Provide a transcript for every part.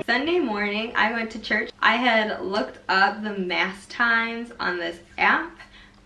Sunday morning, I went to church. I had looked up the mass times on this app,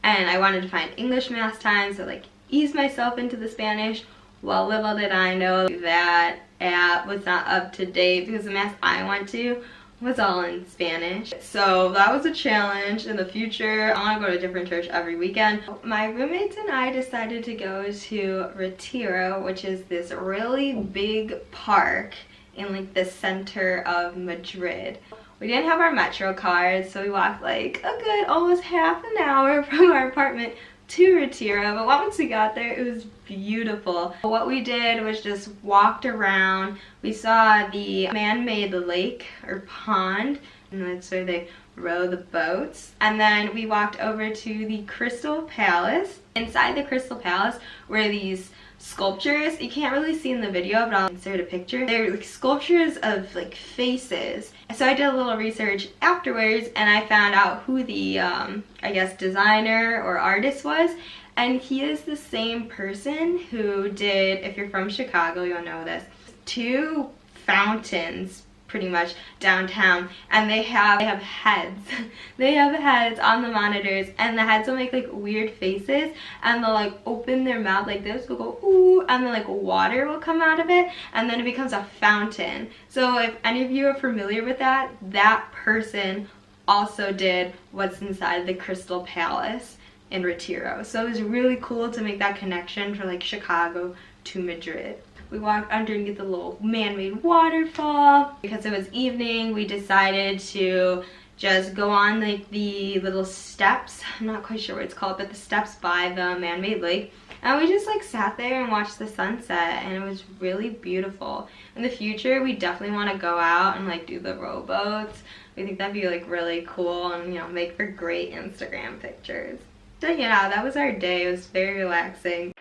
and I wanted to find English mass times to like ease myself into the Spanish. Well, little did I know that app was not up to date because the mass I went to was all in Spanish. So that was a challenge. In the future, I want to go to a different church every weekend. My roommates and I decided to go to Retiro, which is this really big park in like the center of Madrid. We didn't have our Metro cards, so we walked like a good almost half an hour from our apartment to Retiro, but once we got there, it was beautiful. What we did was just walked around. We saw the man-made lake or pond, and that's where they row the boats. And then we walked over to the Crystal Palace. Inside the Crystal Palace were these sculptures. You can't really see in the video, but I'll insert a picture. They're like sculptures of like faces. So I did a little research afterwards, and I found out who the I guess designer or artist was, and he is the same person who did, if you're from Chicago you'll know this, 2 fountains pretty much downtown, and they have heads. They have heads on the monitors, and the heads will make like weird faces, and they'll like open their mouth like this, will go ooh, and then like water will come out of it, and then it becomes a fountain. So if any of you are familiar with that, that person also did what's inside the Crystal Palace in Retiro. So it was really cool to make that connection from like Chicago to Madrid. We walked underneath the little man-made waterfall. Because it was evening, we decided to just go on like the little steps. I'm not quite sure what it's called, but the steps by the man-made lake. And we just like sat there and watched the sunset, and it was really beautiful. In the future, we definitely want to go out and like do the rowboats. We think that'd be like really cool and, you know, make for great Instagram pictures. So yeah, that was our day. It was very relaxing.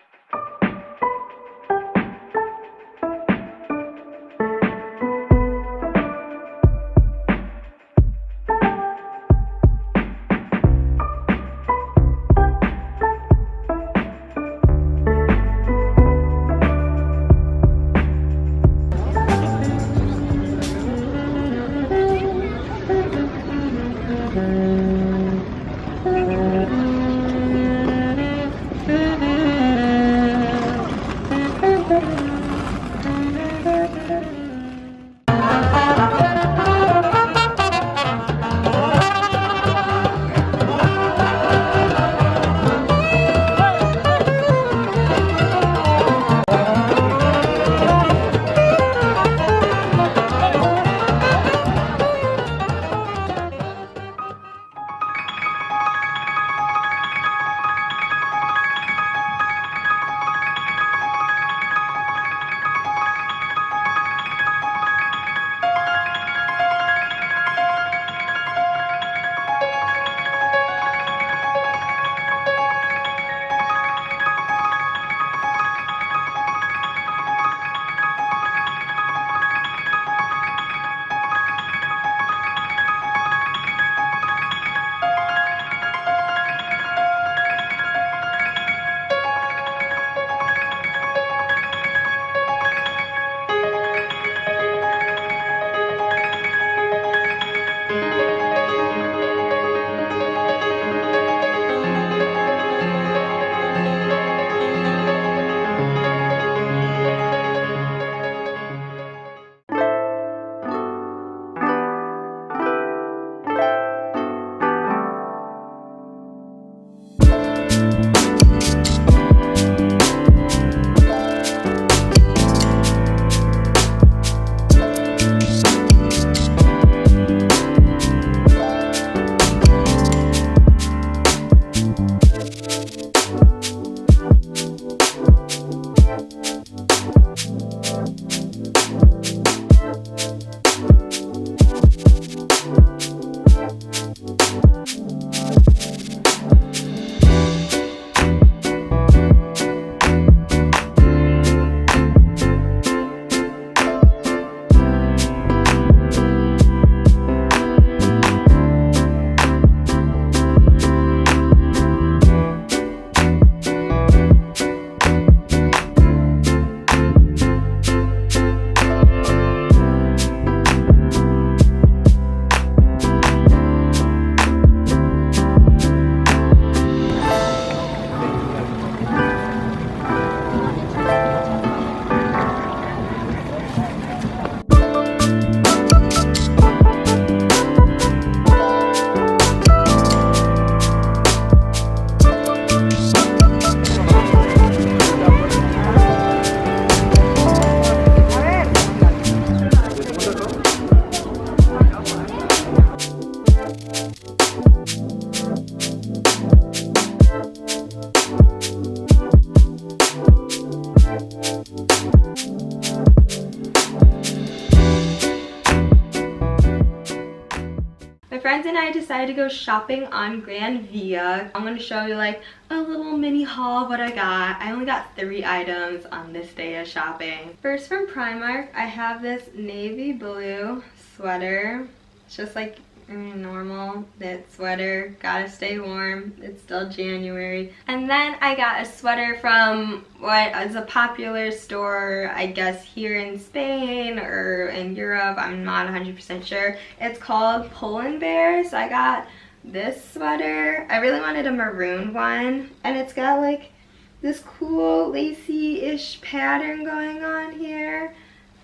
and I decided to go shopping on Grand Via. I'm going to show you like a little mini haul of what I got. I only got 3 items on this day of shopping. First, from Primark, I have this navy blue sweater. It's just like normal knit sweater. Gotta stay warm. It's still January. And then I got a sweater from what is a popular store, I guess, here in Spain or in Europe. I'm not 100% sure. It's called Pull&Bear. So I got this sweater. I really wanted a maroon one, and it's got like this cool lacy-ish pattern going on here.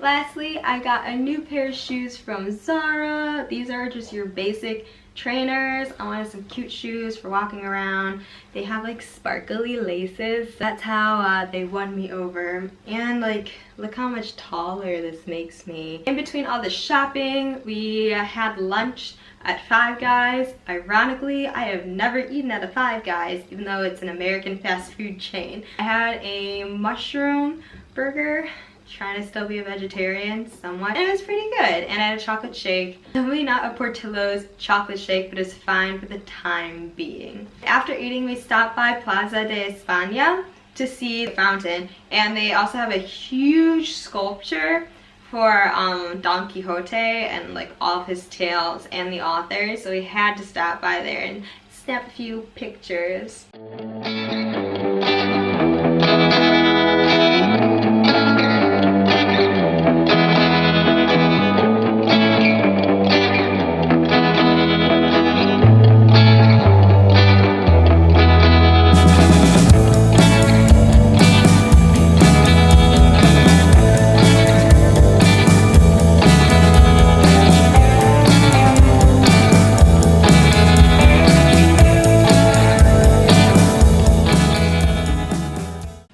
Lastly, I got a new pair of shoes from Zara. These are just your basic trainers. I wanted some cute shoes for walking around. They have like sparkly laces. That's how they won me over. And like, look how much taller this makes me. In between all the shopping, we had lunch at Five Guys. Ironically, I have never eaten at a Five Guys, even though it's an American fast food chain. I had a mushroom burger, trying to still be a vegetarian somewhat, and it was pretty good. And I had a chocolate shake. Definitely not a Portillo's chocolate shake, but it's fine for the time being. After eating, we stopped by Plaza de España to see the fountain, and they also have a huge sculpture for Don Quixote and like all of his tales and the authors, so we had to stop by there and snap a few pictures.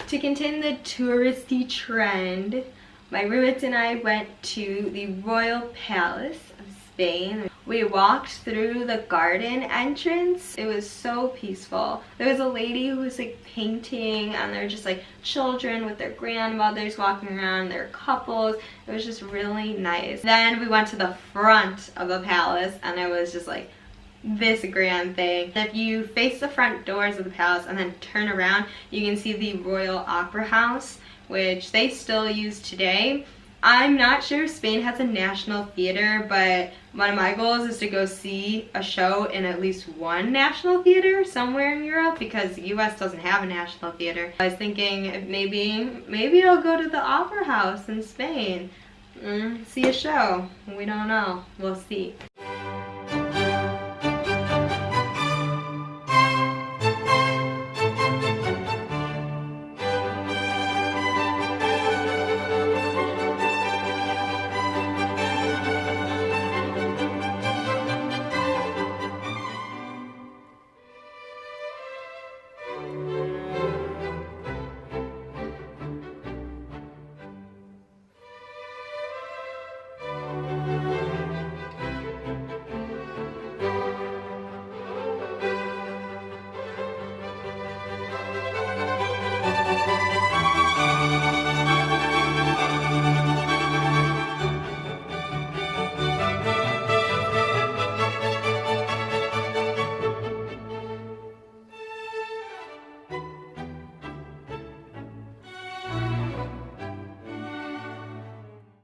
To continue the touristy trend, my roommates and I went to the Royal Palace of Spain. We walked through the garden entrance. It was so peaceful. There was a lady who was like painting, and there were just like children with their grandmothers walking around. There were couples. It was just really nice. Then we went to the front of the palace, and it was just like this grand thing. If you face the front doors of the palace and then turn around, you can see the Royal Opera House, which they still use today. I'm not sure if Spain has a national theater, but one of my goals is to go see a show in at least one national theater somewhere in Europe, because the US doesn't have a national theater. I was thinking maybe I'll go to the Opera House in Spain, see a show. We don't know. We'll see.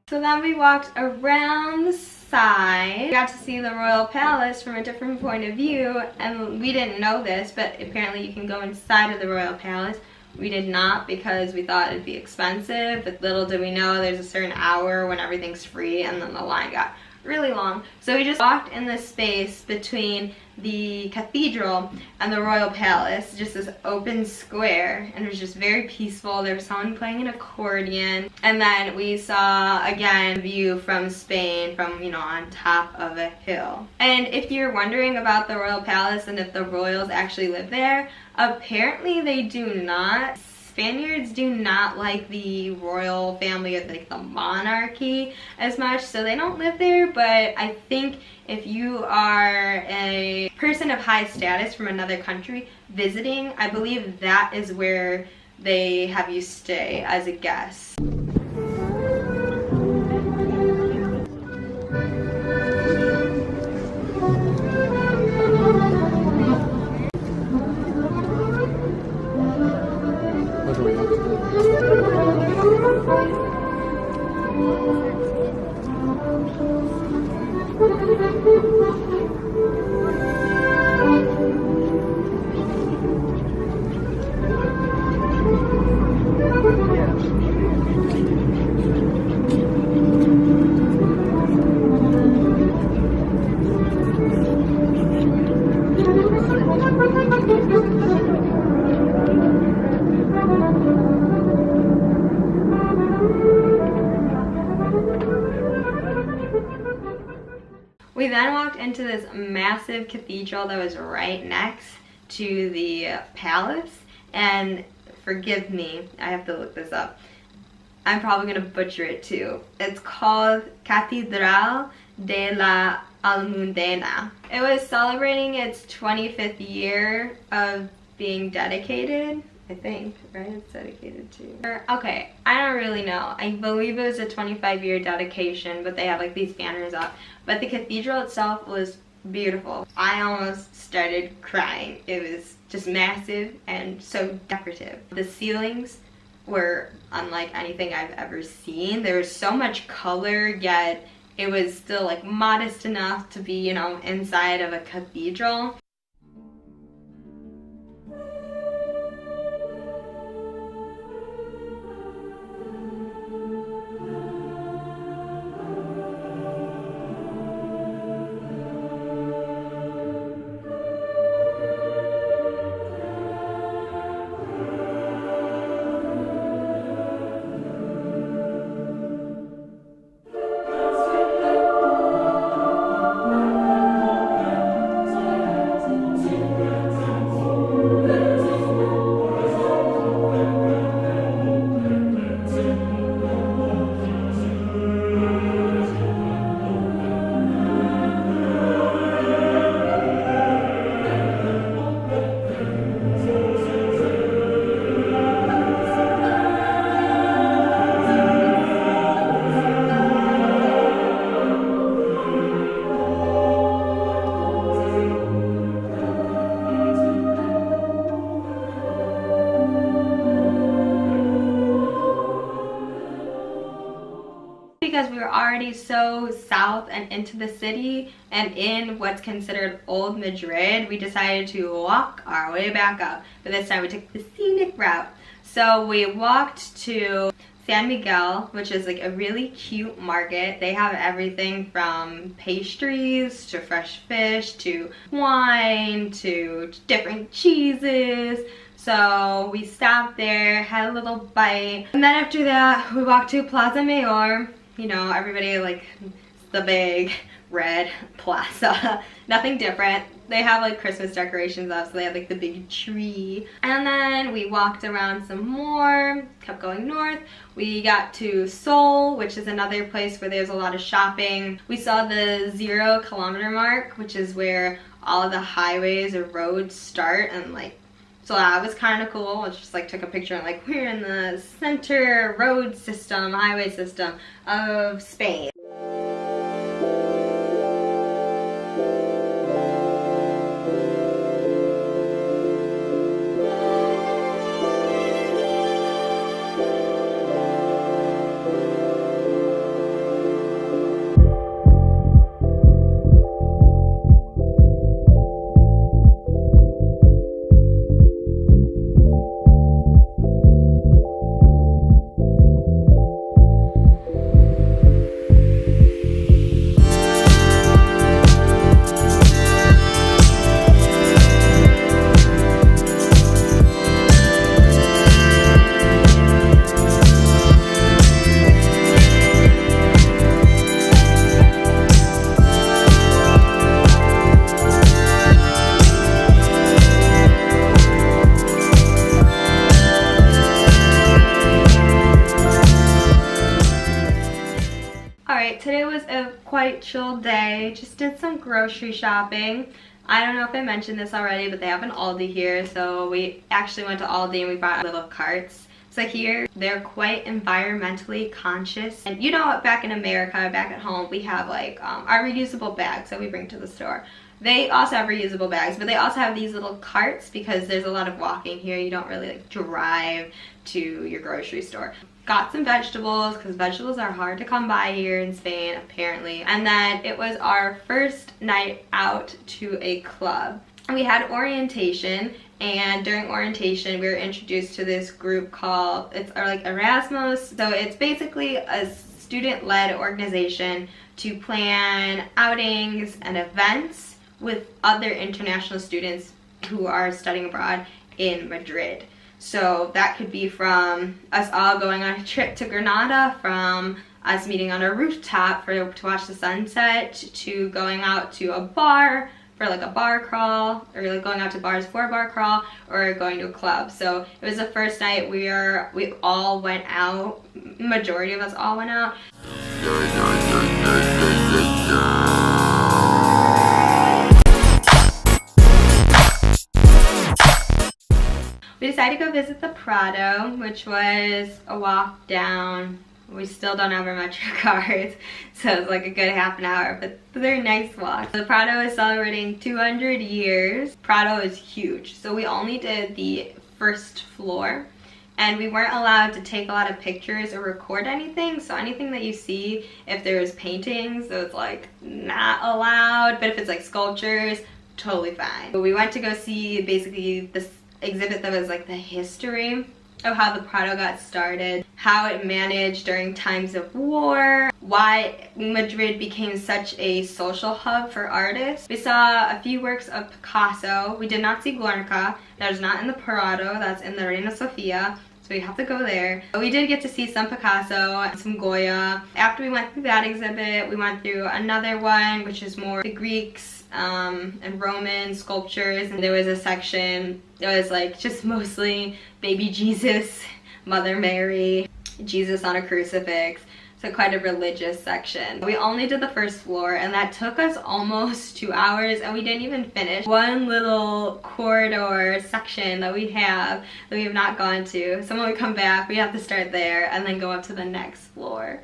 So then we walked around the side. We got to see the Royal Palace from a different point of view, and we didn't know this, but apparently you can go inside of the Royal Palace. We did not, because we thought it'd be expensive, but little did we know there's a certain hour when everything's free, and then the line got really long. So we just walked in this space between the cathedral and the Royal Palace, just this open square, and it was just very peaceful. There was someone playing an accordion, and then we saw again a view from Spain from, you know, on top of a hill. And if you're wondering about the Royal Palace and if the royals actually live there, apparently they do not. Spaniards do not like the royal family or like the monarchy as much, so they don't live there. But I think if you are a person of high status from another country visiting, I believe that is where they have you stay as a guest. We then walked into this massive cathedral that was right next to the palace, and forgive me, I have to look this up. I'm probably gonna butcher it too. It's called Catedral de la Almudena. It was celebrating its 25th year of being dedicated. I think, right? It's dedicated to. Okay, I don't really know. I believe it was a 25-year dedication, but they have like these banners up. But the cathedral itself was beautiful. I almost started crying. It was just massive and so decorative. The ceilings were unlike anything I've ever seen. There was so much color, yet it was still like modest enough to be, you know, inside of a cathedral. Because we were already so south and into the city and in what's considered old Madrid, we decided to walk our way back up. But this time we took the scenic route. So we walked to San Miguel, which is like a really cute market. They have everything from pastries to fresh fish to wine to different cheeses. So we stopped there, had a little bite, and then after that we walked to Plaza Mayor. You know, everybody like the big red plaza. Nothing different. They have like Christmas decorations up, so they have like the big tree. And then we walked around some more, kept going north. We got to Seoul, which is another place where there's a lot of shopping. We saw the 0 kilometer mark, which is where all of the highways or roads start, and like, so that was kind of cool. I just like took a picture and like, we're in the center road system, highway system of Spain. Today was a quite chill day. Just did some grocery shopping. I don't know if I mentioned this already, but they have an Aldi here, so we actually went to Aldi and we bought little carts. So here, they're quite environmentally conscious. And you know, back in America, back at home, we have like our reusable bags that we bring to the store. They also have reusable bags, but they also have these little carts because there's a lot of walking here. You don't really like drive to your grocery store. got some vegetables because vegetables are hard to come by here in Spain apparently. And then it was our first night out to a club. We had orientation, and during orientation we were introduced to this group called, it's like Erasmus. So it's basically a student-led organization to plan outings and events with other international students who are studying abroad in Madrid. So that could be from us all going on a trip to Granada, from us meeting on a rooftop to watch the sunset, to going out to a bar for like a bar crawl, or like going out to bars for a bar crawl, or going to a club. So it was the first night we all went out. Majority of us all went out. We decided to go visit the Prado, which was a walk down. We still don't have our Metro cards, so it's like a good half an hour, but they're nice walks. The Prado is celebrating 200 years. Prado is huge, so we only did the first floor, and we weren't allowed to take a lot of pictures or record anything, so anything that you see, if there's paintings, so it's like not allowed, but if it's like sculptures, totally fine. But we went to go see basically this exhibit that was like the history of how the Prado got started, how it managed during times of war, why Madrid became such a social hub for artists. We saw a few works of Picasso. We did not see Guernica. That is not in the Prado, that's in the Reina Sofia, so we have to go there. But we did get to see some Picasso and some Goya. After we went through that exhibit, we went through another one, which is more the Greeks and Roman sculptures, and there was a section that was like just mostly baby Jesus, Mother Mary, Jesus on a crucifix, so quite a religious section. We only did the first floor, and that took us almost 2 hours, and we didn't even finish one little corridor section that we have not gone to. So when we come back, we have to start there and then go up to the next floor.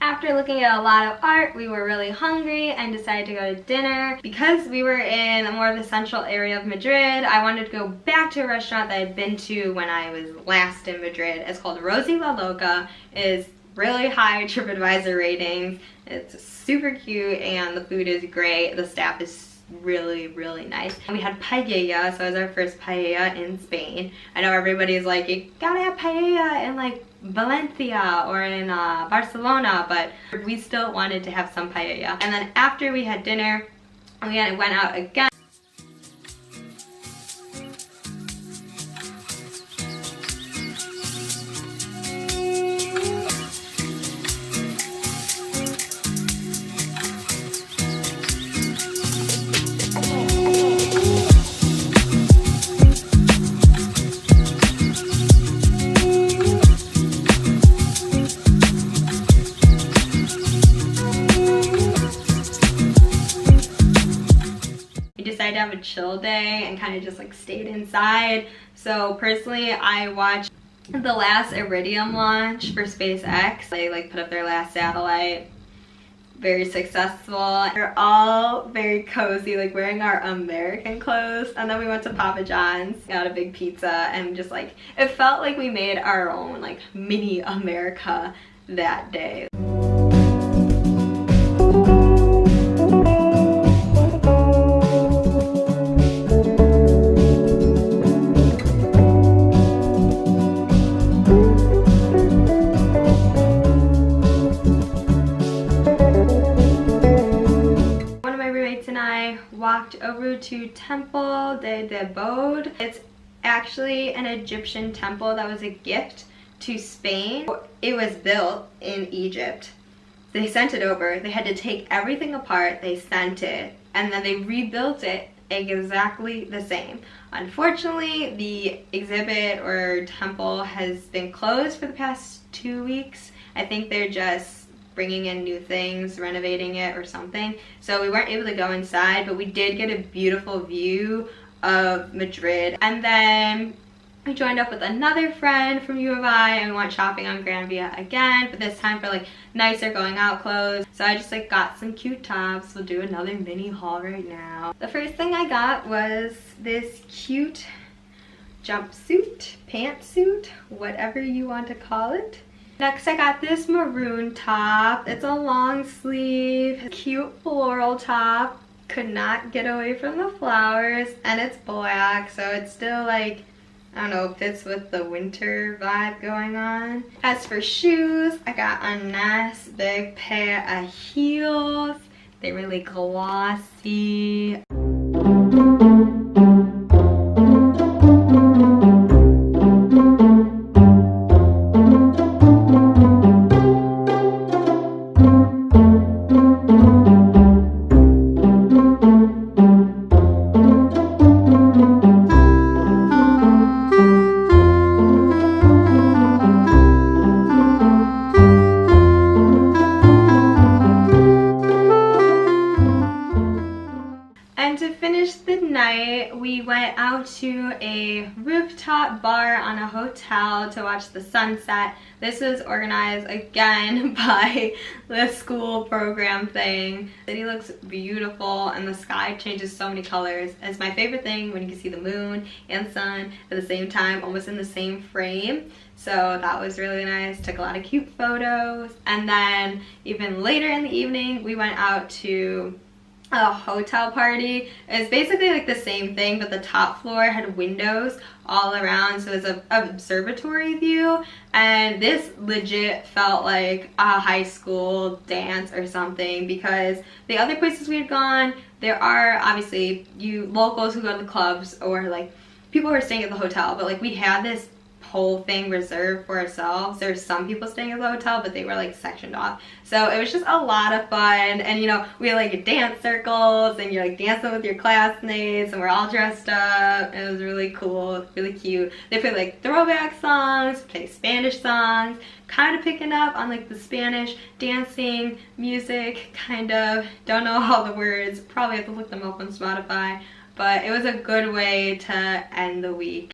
After looking at a lot of art, we were really hungry and decided to go to dinner. Because we were in more of the central area of Madrid, I wanted to go back to a restaurant that I'd been to when I was last in Madrid. It's called Rosie La Loca. It's really high TripAdvisor ratings. It's super cute and the food is great. The staff is really, really nice. And we had paella, so it was our first paella in Spain. I know everybody's like, you gotta have paella in like Valencia or in Barcelona, but we still wanted to have some paella. And then after we had dinner, we went out again. To have a chill day and kind of just like stayed inside. So personally, I watched the last Iridium launch for SpaceX. They like put up their last satellite. Very successful. We're all very cozy, like wearing our American clothes, and then we went to Papa John's, got a big pizza, and just like it felt like we made our own like mini America that day. to Temple de Debode. It's actually an Egyptian temple that was a gift to Spain. It was built in Egypt. They sent it over. They had to take everything apart. They sent it, and then they rebuilt it exactly the same. Unfortunately, the exhibit or temple has been closed for the past 2 weeks. I think they're just bringing in new things, renovating it or something. So we weren't able to go inside, but we did get a beautiful view of Madrid. And then I joined up with another friend from U of I and we went shopping on Gran Via again, but this time for like nicer going out clothes. So I just like got some cute tops. We'll do another mini haul right now. The first thing I got was this cute jumpsuit, pantsuit, whatever you want to call it. Next I got this maroon top. It's a long sleeve, cute floral top. Could not get away from the flowers, and it's black, so it's still like, I don't know, fits with the winter vibe going on. As for shoes, I got a nice big pair of heels. They're really glossy. And to finish the night, we went out to a rooftop bar on a hotel to watch the sunset. This was organized again by the school program thing. The city looks beautiful and the sky changes so many colors. It's my favorite thing when you can see the moon and sun at the same time, almost in the same frame. So that was really nice. Took a lot of cute photos. And then even later in the evening, we went out to a hotel party. It's basically like the same thing, but the top floor had windows all around, so it was an observatory view, and this legit felt like a high school dance or something, because the other places we had gone, there are obviously you locals who go to the clubs or like people who are staying at the hotel, but like we had this whole thing reserved for ourselves. There's some people staying at the hotel, but they were like sectioned off. So it was just a lot of fun, and you know, we had like dance circles and you're like dancing with your classmates and we're all dressed up. It was really cool, really cute. They play like throwback songs, play Spanish songs, kind of picking up on like the Spanish dancing music, kind of. Don't know all the words, probably have to look them up on Spotify, but it was a good way to end the week.